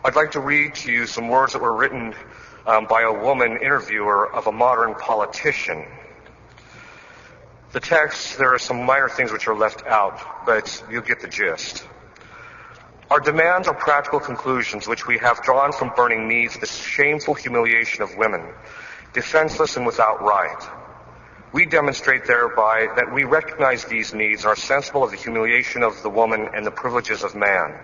I'd like to read to you some words that were written by a woman interviewer of a modern politician. The text, there are some minor things which are left out, but you'll get the gist. Our demands are practical conclusions which we have drawn from burning needs, the shameful humiliation of women, defenseless and without right. We demonstrate thereby that we recognize these needs and are sensible of the humiliation of the woman and the privileges of man.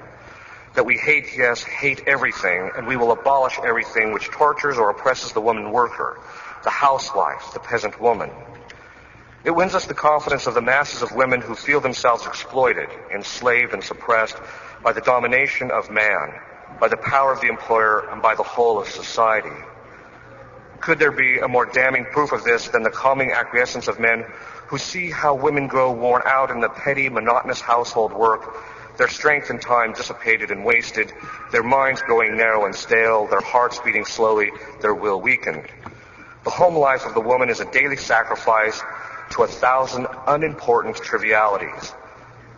That we hate, yes, hate everything, and we will abolish everything which tortures or oppresses the woman worker, the housewife, the peasant woman. It wins us the confidence of the masses of women who feel themselves exploited, enslaved, and suppressed by the domination of man, by the power of the employer, and by the whole of society. Could there be a more damning proof of this than the calming acquiescence of men who see how women grow worn out in the petty, monotonous household work, their strength and time dissipated and wasted, their minds growing narrow and stale, their hearts beating slowly, their will weakened? The home life of the woman is a daily sacrifice to 1,000 unimportant trivialities.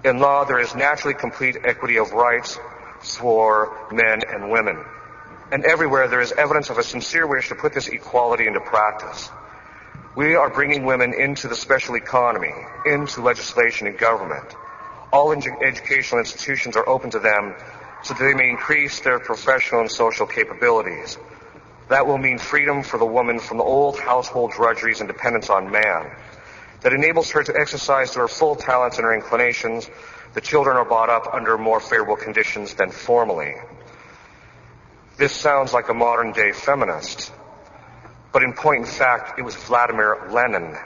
In law, there is naturally complete equity of rights for men and women. And everywhere there is evidence of a sincere wish to put this equality into practice. We are bringing women into the special economy, into legislation and government. All educational institutions are open to them so that they may increase their professional and social capabilities. That will mean freedom for the woman from the old household drudgeries and dependence on man. That enables her to exercise her full talents and her inclinations. The children are brought up under more favorable conditions than formerly. This sounds like a modern-day feminist, but in point and fact, it was Vladimir Lenin,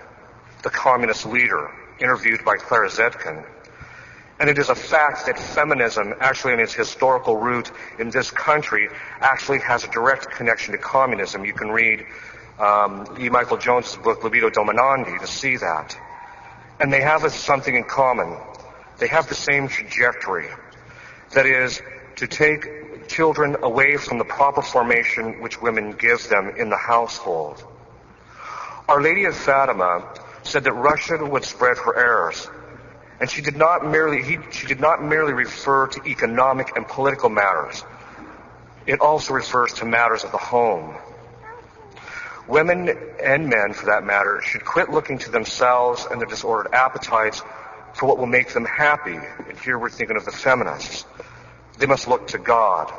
the communist leader, interviewed by Clara Zetkin. And it is a fact that feminism, actually in its historical root in this country, actually has a direct connection to communism. You can read E. Michael Jones's book, Libido Dominandi, to see that. And they have something in common. They have the same trajectory. That is, to take children away from the proper formation which women give them in the household. Our Lady of Fatima said that Russia would spread her errors. And she did not merely refer to economic and political matters. It also refers to matters of the home. Women and men, for that matter, should quit looking to themselves and their disordered appetites for what will make them happy. And here we're thinking of the feminists. They must look to God.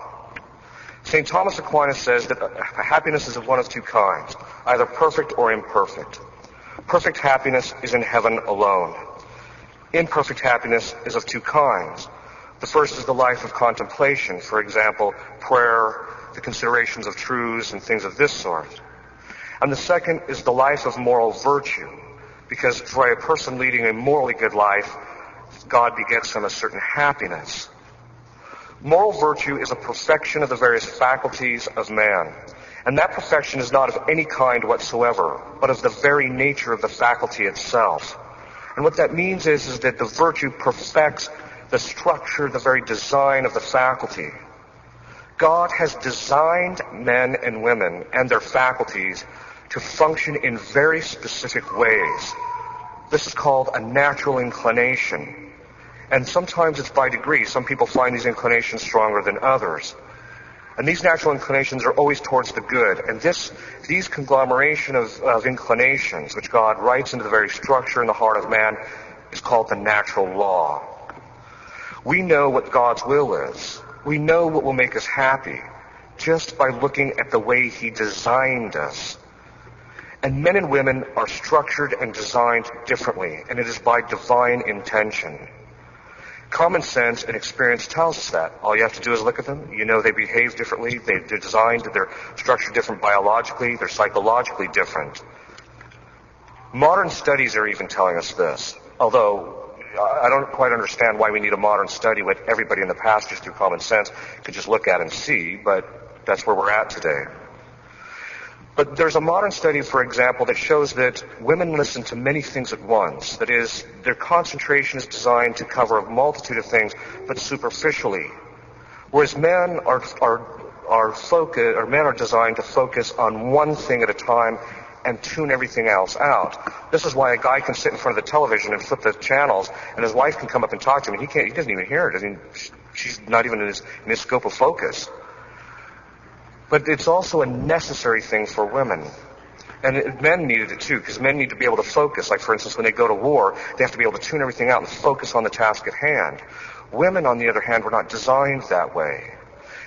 St. Thomas Aquinas says that happiness is of one of two kinds, either perfect or imperfect. Perfect happiness is in heaven alone. Imperfect happiness is of two kinds. The first is the life of contemplation, for example, prayer, the considerations of truths, and things of this sort. And the second is the life of moral virtue, because for a person leading a morally good life, God begets them a certain happiness. Moral virtue is a perfection of the various faculties of man, and that perfection is not of any kind whatsoever, but of the very nature of the faculty itself. And what that means is that the virtue perfects the structure, the very design of the faculty. God has designed men and women and their faculties to function in very specific ways. This is called a natural inclination. And sometimes it's by degree. Some people find these inclinations stronger than others. And these natural inclinations are always towards the good. And these conglomeration of inclinations, which God writes into the very structure in the heart of man, is called the natural law. We know what God's will is. We know what will make us happy just by looking at the way He designed us. And men and women are structured and designed differently, and it is by divine intention. Common sense and experience tells us that. All you have to do is look at them. You know they behave differently. They're designed, they're structured different biologically. They're psychologically different. Modern studies are even telling us this. Although I don't quite understand why we need a modern study when everybody in the past, just through common sense, could just look at and see, but that's where we're at today. But there's a modern study, for example, that shows that women listen to many things at once. That is, their concentration is designed to cover a multitude of things, but superficially. Whereas men are designed to focus on one thing at a time and tune everything else out. This is why a guy can sit in front of the television and flip the channels, and his wife can come up and talk to him, and he doesn't even hear it. She's not even in his scope of focus. But it's also a necessary thing for women. And men needed it too, because men need to be able to focus. Like, for instance, when they go to war, they have to be able to tune everything out and focus on the task at hand. Women, on the other hand, were not designed that way.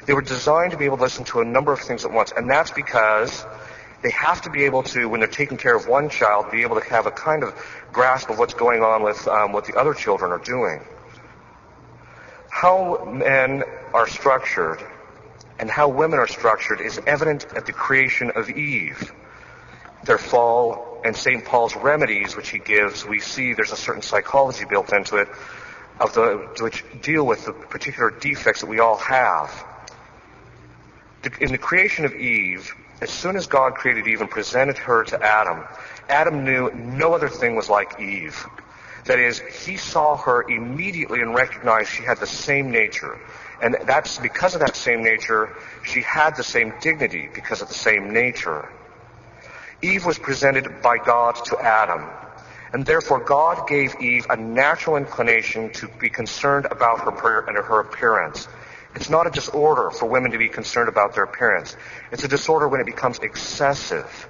They were designed to be able to listen to a number of things at once, and that's because they have to be able to, when they're taking care of one child, be able to have a kind of grasp of what's going on with what the other children are doing. How men are structured and how women are structured is evident at the creation of Eve. Their fall and St. Paul's remedies, which he gives, we see there's a certain psychology built into it which deal with the particular defects that we all have. In the creation of Eve, as soon as God created Eve and presented her to Adam, Adam knew no other thing was like Eve. That is, he saw her immediately and recognized she had the same nature. And that's because of that same nature, she had the same dignity because of the same nature. Eve was presented by God to Adam, and therefore God gave Eve a natural inclination to be concerned about her appearance. It's not a disorder for women to be concerned about their appearance. It's a disorder when it becomes excessive.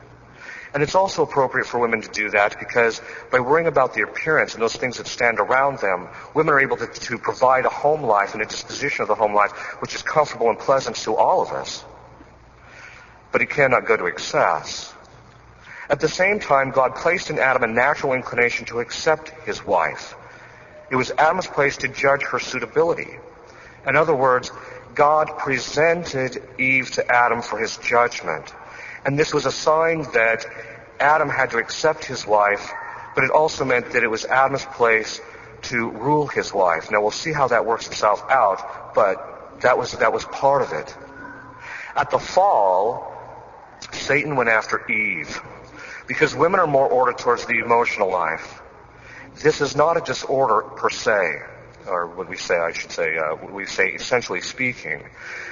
And it's also appropriate for women to do that because by worrying about the appearance and those things that stand around them, women are able to provide a home life and a disposition of the home life which is comfortable and pleasant to all of us. But it cannot go to excess. At the same time, God placed in Adam a natural inclination to accept his wife. It was Adam's place to judge her suitability. In other words, God presented Eve to Adam for his judgment. And this was a sign that Adam had to accept his wife, but it also meant that it was Adam's place to rule his wife. Now we'll see how that works itself out, but that was part of it. At the fall, Satan went after Eve, because women are more ordered towards the emotional life. This is not a disorder per se, or we say essentially speaking.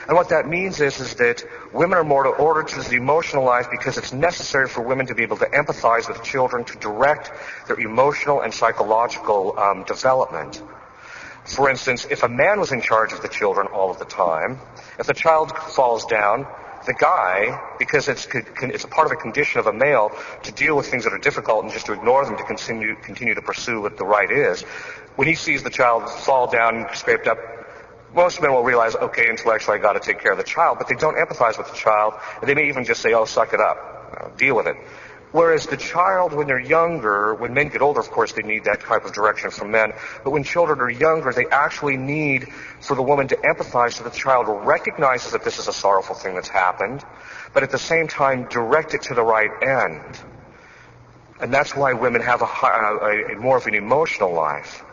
And what that means is that women are more ordered towards the emotional life because it's necessary for women to be able to empathize with children, to direct their emotional and psychological development. For instance, if a man was in charge of the children all of the time, if the child falls down, the guy, because it's a part of a condition of a male to deal with things that are difficult and just to ignore them to continue to pursue what the right is, when he sees the child fall down and scraped up, most men will realize, okay, intellectually I got to take care of the child, but they don't empathize with the child, and they may even just say, oh, suck it up, deal with it. Whereas the child, when they're younger, when men get older, of course, they need that type of direction from men. But when children are younger, they actually need for the woman to empathize so the child recognizes that this is a sorrowful thing that's happened, but at the same time direct it to the right end. And that's why women have a more of an emotional life.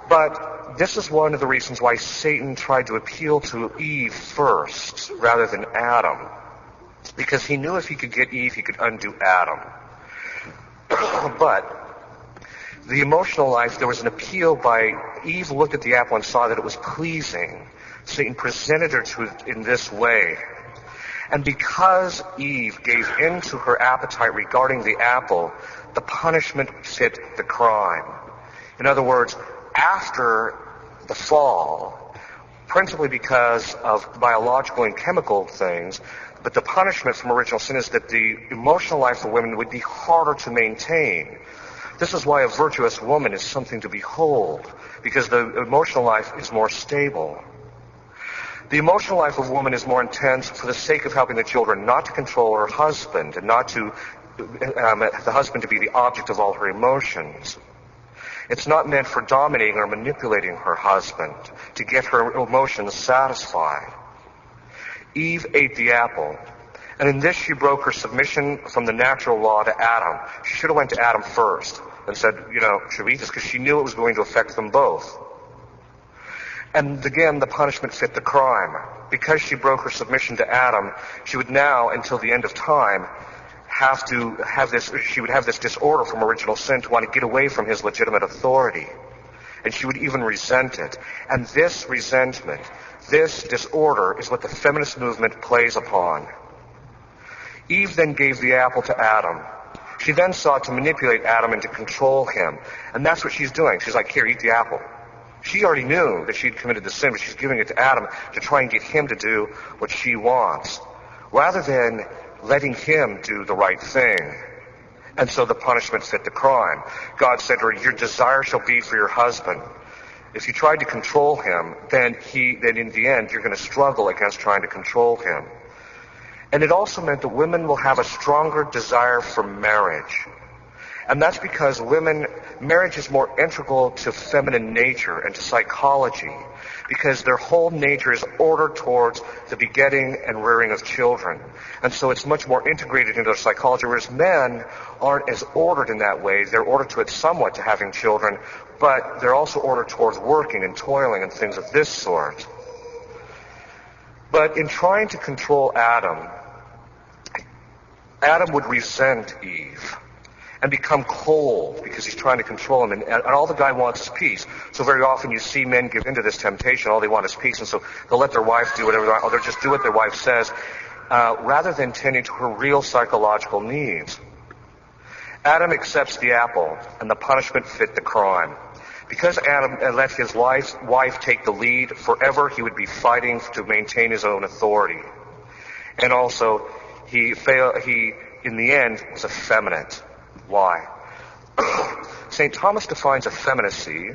But this is one of the reasons why Satan tried to appeal to Eve first rather than Adam. Because he knew if he could get Eve, he could undo Adam. But the emotional life, there was an appeal by Eve looked at the apple and saw that it was pleasing. Satan presented her to it in this way. And because Eve gave in to her appetite regarding the apple, the punishment fit the crime. In other words, after the fall, principally because of biological and chemical things, but the punishment from original sin is that the emotional life of women would be harder to maintain. This is why a virtuous woman is something to behold, because the emotional life is more stable. The emotional life of woman is more intense for the sake of helping the children not to control her husband and not to the husband to be the object of all her emotions. It's not meant for dominating or manipulating her husband to get her emotions satisfied. Eve ate the apple, and in this she broke her submission from the natural law to Adam. She should have went to Adam first and said, should we eat this? Because she knew it was going to affect them both. And again, the punishment fit the crime. Because she broke her submission to Adam, she would now, until the end of time, she would have this disorder from original sin to want to get away from his legitimate authority. And she would even resent it. And this resentment, this disorder, is what the feminist movement plays upon. Eve then gave the apple to Adam. She then sought to manipulate Adam and to control him. And that's what she's doing. She's like, here, eat the apple. She already knew that she'd committed the sin, but she's giving it to Adam to try and get him to do what she wants, rather than letting him do the right thing. And so the punishment fit the crime. God said to her, your desire shall be for your husband. If you tried to control him, then in the end, you're going to struggle against trying to control him. And it also meant that women will have a stronger desire for marriage. And that's because marriage is more integral to feminine nature and to psychology, because their whole nature is ordered towards the begetting and rearing of children. And so it's much more integrated into their psychology, whereas men aren't as ordered in that way. They're ordered to it somewhat to having children, but they're also ordered towards working and toiling and things of this sort. But in trying to control Adam would resent Eve and become cold because he's trying to control him. And all the guy wants is peace. So very often you see men give into this temptation. All they want is peace. And so they'll let their wife do whatever they want. Or they'll just do what their wife says, rather than tending to her real psychological needs. Adam accepts the apple, and the punishment fit the crime. Because Adam let his wife take the lead, forever he would be fighting to maintain his own authority. And also, he in the end, was effeminate. Why? St. Thomas defines effeminacy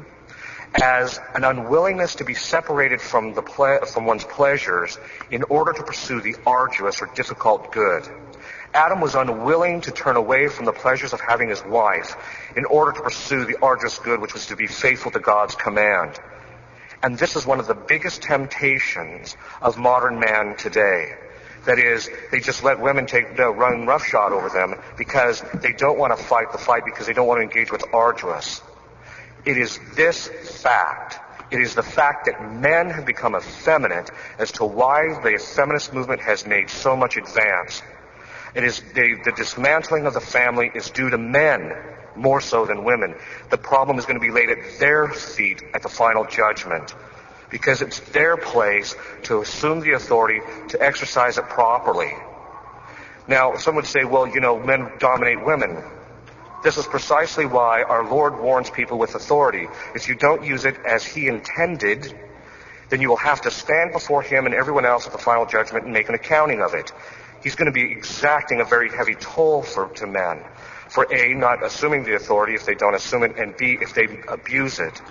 as an unwillingness to be separated from one's pleasures in order to pursue the arduous or difficult good. Adam was unwilling to turn away from the pleasures of having his wife in order to pursue the arduous good, which was to be faithful to God's command. And this is one of the biggest temptations of modern man today. That is, they just let women run roughshod over them because they don't want to fight the fight, because they don't want to engage what's arduous. It is this fact. It is the fact that men have become effeminate as to why the feminist movement has made so much advance. It is the dismantling of the family is due to men more so than women. The problem is going to be laid at their feet at the final judgment, because it's their place to assume the authority, to exercise it properly. Now, some would say, well, men dominate women. This is precisely why our Lord warns people with authority. If you don't use it as he intended, then you will have to stand before him and everyone else at the final judgment and make an accounting of it. He's going to be exacting a very heavy toll to men. For A, not assuming the authority if they don't assume it, and B, if they abuse it.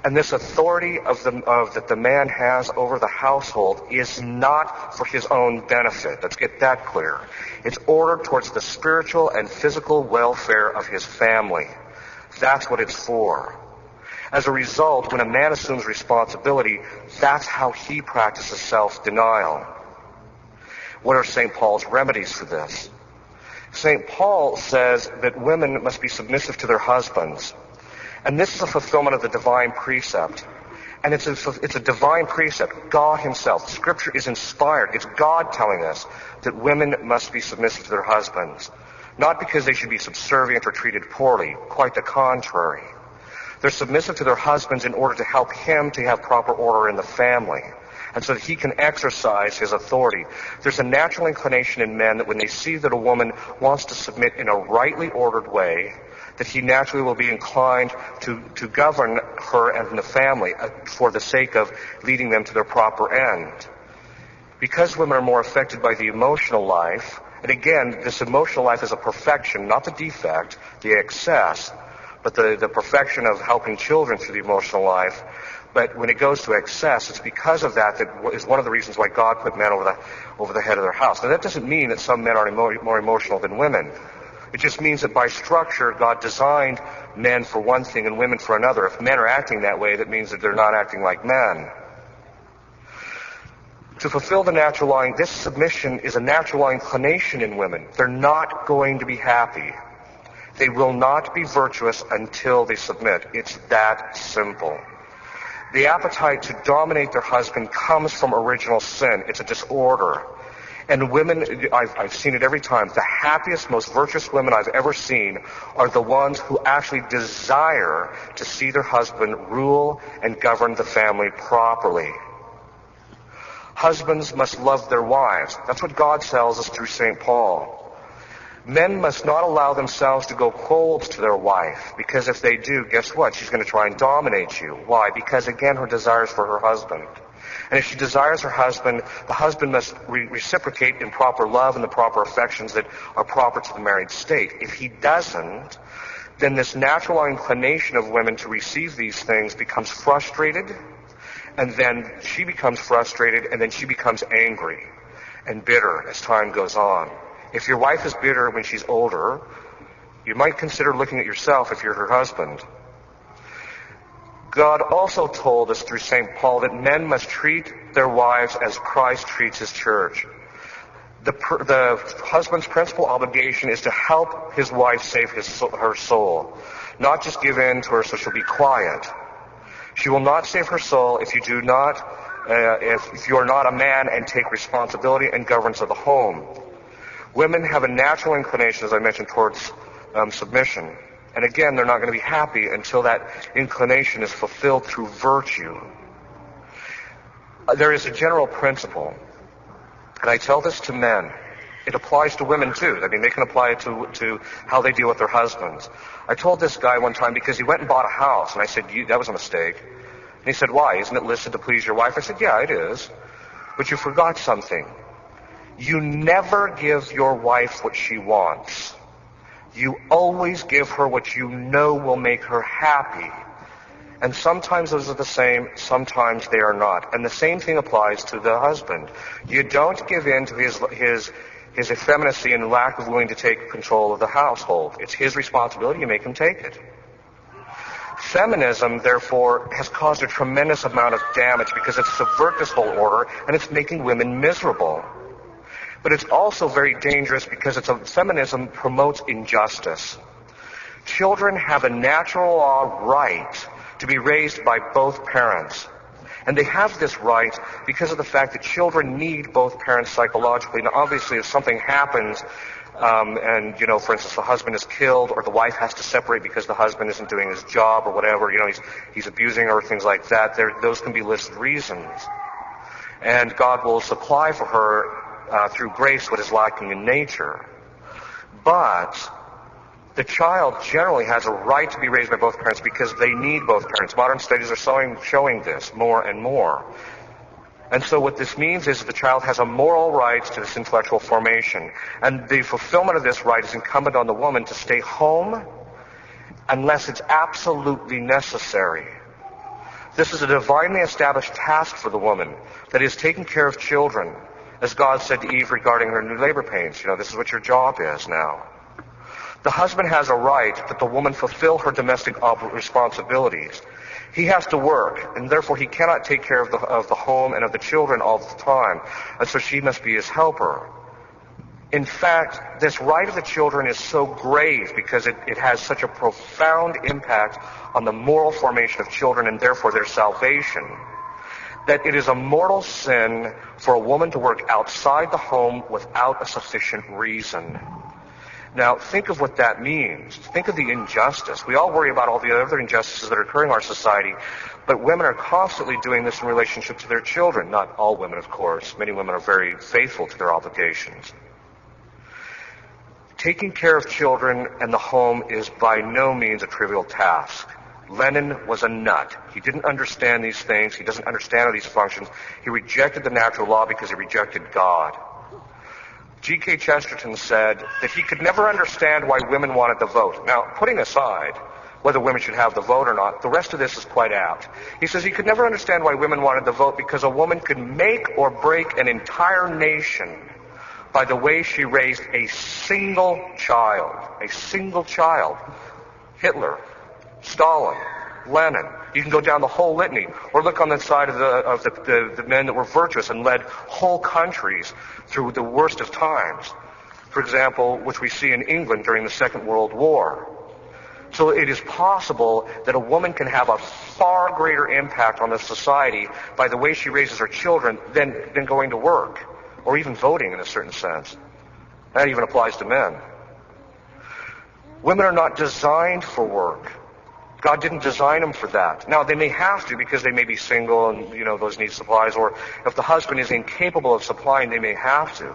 And this authority that the man has over the household is not for his own benefit. Let's get that clear. It's ordered towards the spiritual and physical welfare of his family. That's what it's for. As a result, when a man assumes responsibility, that's how he practices self-denial. What are St. Paul's remedies for this? St. Paul says that women must be submissive to their husbands. And this is a fulfillment of the divine precept. And it's a divine precept. God himself. Scripture is inspired. It's God telling us that women must be submissive to their husbands. Not because they should be subservient or treated poorly. Quite the contrary. They're submissive to their husbands in order to help him to have proper order in the family, and so that he can exercise his authority. There's a natural inclination in men that when they see that a woman wants to submit in a rightly ordered way, that he naturally will be inclined to govern her and the family for the sake of leading them to their proper end. Because women are more affected by the emotional life, and again, this emotional life is a perfection, not the defect, the excess, but the perfection of helping children through the emotional life. But when it goes to excess, it's because of that is one of the reasons why God put men over the head of their house. Now, that doesn't mean that some men are more emotional than women. It just means that by structure, God designed men for one thing and women for another. If men are acting that way, that means that they're not acting like men. To fulfill the natural law, this submission is a natural law inclination in women. They're not going to be happy. They will not be virtuous until they submit. It's that simple. The appetite to dominate their husband comes from original sin. It's a disorder. And women, I've seen it every time, the happiest, most virtuous women I've ever seen are the ones who actually desire to see their husband rule and govern the family properly. Husbands must love their wives. That's what God tells us through St. Paul. Men must not allow themselves to go cold to their wife, because if they do, guess what? She's going to try and dominate you. Why? Because, again, her desire is for her husband. And if she desires her husband, the husband must reciprocate in proper love and the proper affections that are proper to the married state. If he doesn't, then this natural inclination of women to receive these things becomes frustrated, and then she becomes frustrated, and then she becomes angry and bitter as time goes on. If your wife is bitter when she's older, you might consider looking at yourself if you're her husband. God also told us through St. Paul that men must treat their wives as Christ treats his church. The husband's principal obligation is to help his wife save her soul, not just give in to her so she'll be quiet. She will not save her soul if you do not, if you are not a man and take responsibility and governance of the home. Women have a natural inclination, as I mentioned, towards submission. And again, they're not going to be happy until that inclination is fulfilled through virtue. There is a general principle, and I tell this to men. It applies to women too. I mean, they can apply it to how they deal with their husbands. I told this guy one time because he went and bought a house, and I said, that was a mistake. And he said, why? Isn't it listed to please your wife? I said, yeah, it is. But you forgot something. You never give your wife what she wants. You always give her what you know will make her happy. And sometimes those are the same, sometimes they are not. And the same thing applies to the husband. You don't give in to his effeminacy and lack of willing to take control of the household. It's his responsibility, you make him take it. Feminism, therefore, has caused a tremendous amount of damage because it's subverted this whole order and it's making women miserable. But it's also very dangerous because feminism promotes injustice. Children have a natural right to be raised by both parents. And they have this right because of the fact that children need both parents psychologically. Now, obviously, if something happens, for instance, the husband is killed or the wife has to separate because the husband isn't doing his job or whatever, he's abusing her or things like that, those can be listed reasons. And God will supply for her through grace what is lacking in nature. But the child generally has a right to be raised by both parents because they need both parents. Modern studies are showing this more and more. And so what this means is that the child has a moral right to this intellectual formation. And the fulfillment of this right is incumbent on the woman to stay home unless it's absolutely necessary. This is a divinely established task for the woman, that is taking care of children. As God said to Eve regarding her new labor pains, this is what your job is now. The husband has a right that the woman fulfill her domestic responsibilities. He has to work, and therefore he cannot take care of the home and of the children all the time, and so she must be his helper. In fact, this right of the children is so grave because it has such a profound impact on the moral formation of children and therefore their salvation, that it is a mortal sin for a woman to work outside the home without a sufficient reason. Now, think of what that means. Think of the injustice. We all worry about all the other injustices that are occurring in our society, but women are constantly doing this in relationship to their children. Not all women, of course. Many women are very faithful to their obligations. Taking care of children and the home is by no means a trivial task. Lenin was a nut. He didn't understand these things. He doesn't understand how these functions. He rejected the natural law because he rejected God. G.K. Chesterton said that he could never understand why women wanted the vote. Now, putting aside whether women should have the vote or not, the rest of this is quite apt. He says he could never understand why women wanted the vote because a woman could make or break an entire nation by the way she raised a single child. A single child. Hitler, Stalin, Lenin. You can go down the whole litany, or look on the side of the men that were virtuous and led whole countries through the worst of times. For example, which we see in England during the Second World War. So it is possible that a woman can have a far greater impact on the society by the way she raises her children than going to work, or even voting in a certain sense. That even applies to men. Women are not designed for work. God didn't design them for that. Now, they may have to because they may be single and, those need supplies, or if the husband is incapable of supplying, they may have to.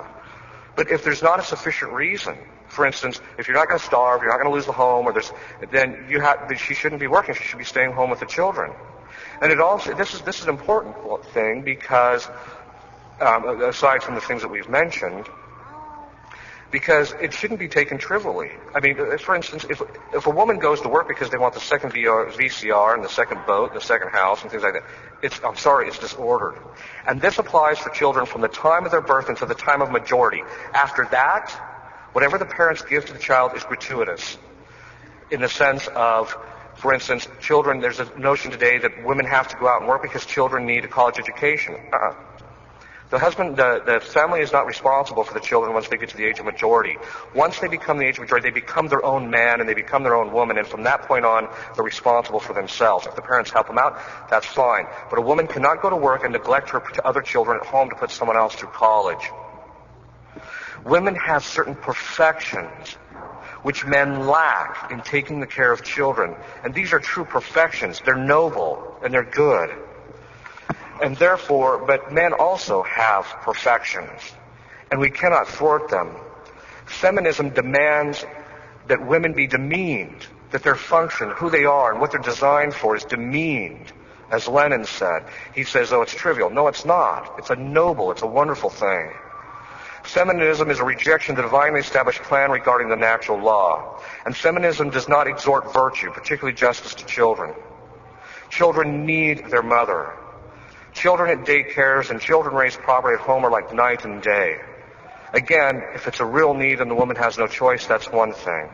But if there's not a sufficient reason, for instance, if you're not going to starve, you're not going to lose the home, then she shouldn't be working. She should be staying home with the children. And this is an important thing because, aside from the things that we've mentioned, because it shouldn't be taken trivially. I mean, for instance, if a woman goes to work because they want the second VCR and the second boat, and the second house, and things like that, it's disordered. And this applies for children from the time of their birth until the time of majority. After that, whatever the parents give to the child is gratuitous. In the sense of, for instance, children, there's a notion today that women have to go out and work because children need a college education. The family is not responsible for the children once they get to the age of majority. Once they become the age of majority, they become their own man and they become their own woman, and from that point on, they're responsible for themselves. If the parents help them out, that's fine. But a woman cannot go to work and neglect her other children at home to put someone else through college. Women have certain perfections which men lack in taking the care of children. And these are true perfections. They're noble and they're good. And therefore, but men also have perfections, and we cannot thwart them. Feminism demands that women be demeaned, that their function, who they are, and what they're designed for is demeaned, as Lenin said. He says, oh, it's trivial. No, it's not. It's a wonderful thing. Feminism is a rejection of the divinely established plan regarding the natural law. And feminism does not exhort virtue, particularly justice to children. Children need their mother. Children at daycares and children raised properly at home are like night and day. Again, if it's a real need and the woman has no choice, that's one thing.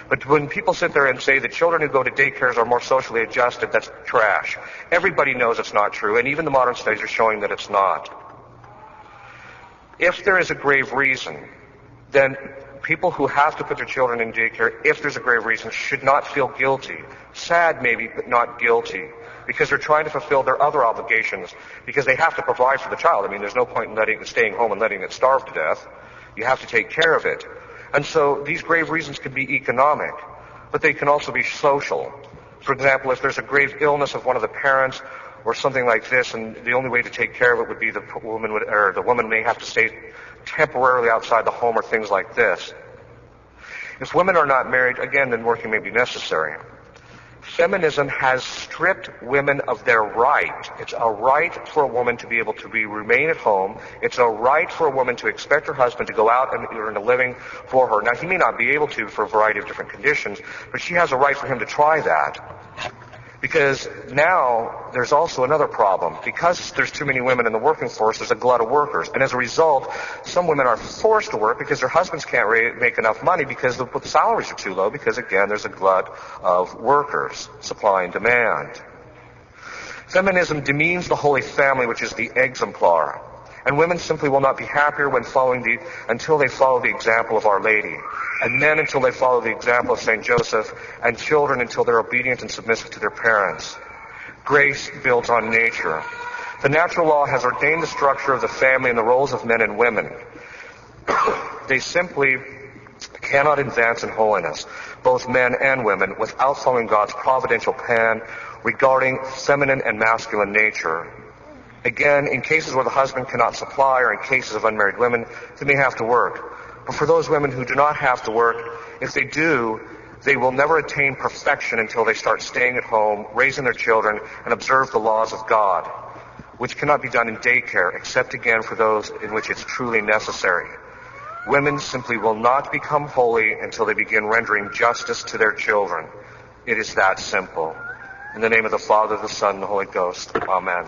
But when people sit there and say that children who go to daycares are more socially adjusted, that's trash. Everybody knows it's not true, and even the modern studies are showing that it's not. If there is a grave reason, then people who have to put their children in daycare, if there's a grave reason, should not feel guilty. Sad maybe, but not guilty. Because they're trying to fulfill their other obligations, because they have to provide for the child. I mean, there's no point in staying home and letting it starve to death. You have to take care of it. And so these grave reasons can be economic, but they can also be social. For example, if there's a grave illness of one of the parents or something like this, and the only way to take care of it would be the woman may have to stay temporarily outside the home or things like this. If women are not married, again, then working may be necessary. Feminism has stripped women of their right. It's a right for a woman to be able to remain at home. It's a right for a woman to expect her husband to go out and earn a living for her. Now, he may not be able to for a variety of different conditions, but she has a right for him to try that. Because now there's also another problem. Because there's too many women in the working force, there's a glut of workers. And as a result, some women are forced to work because their husbands can't make enough money because the salaries are too low, because, again, there's a glut of workers, supply and demand. Feminism demeans the Holy Family, which is the exemplar. And women simply will not be happier until they follow the example of Our Lady. And men until they follow the example of St. Joseph. And children until they're obedient and submissive to their parents. Grace builds on nature. The natural law has ordained the structure of the family and the roles of men and women. They simply cannot advance in holiness, both men and women, without following God's providential plan regarding feminine and masculine nature. Again, in cases where the husband cannot supply, or in cases of unmarried women, they may have to work. But for those women who do not have to work, if they do, they will never attain perfection until they start staying at home, raising their children, and observe the laws of God, which cannot be done in daycare, except again for those in which it's truly necessary. Women simply will not become holy until they begin rendering justice to their children. It is that simple. In the name of the Father, the Son, and the Holy Ghost. Amen.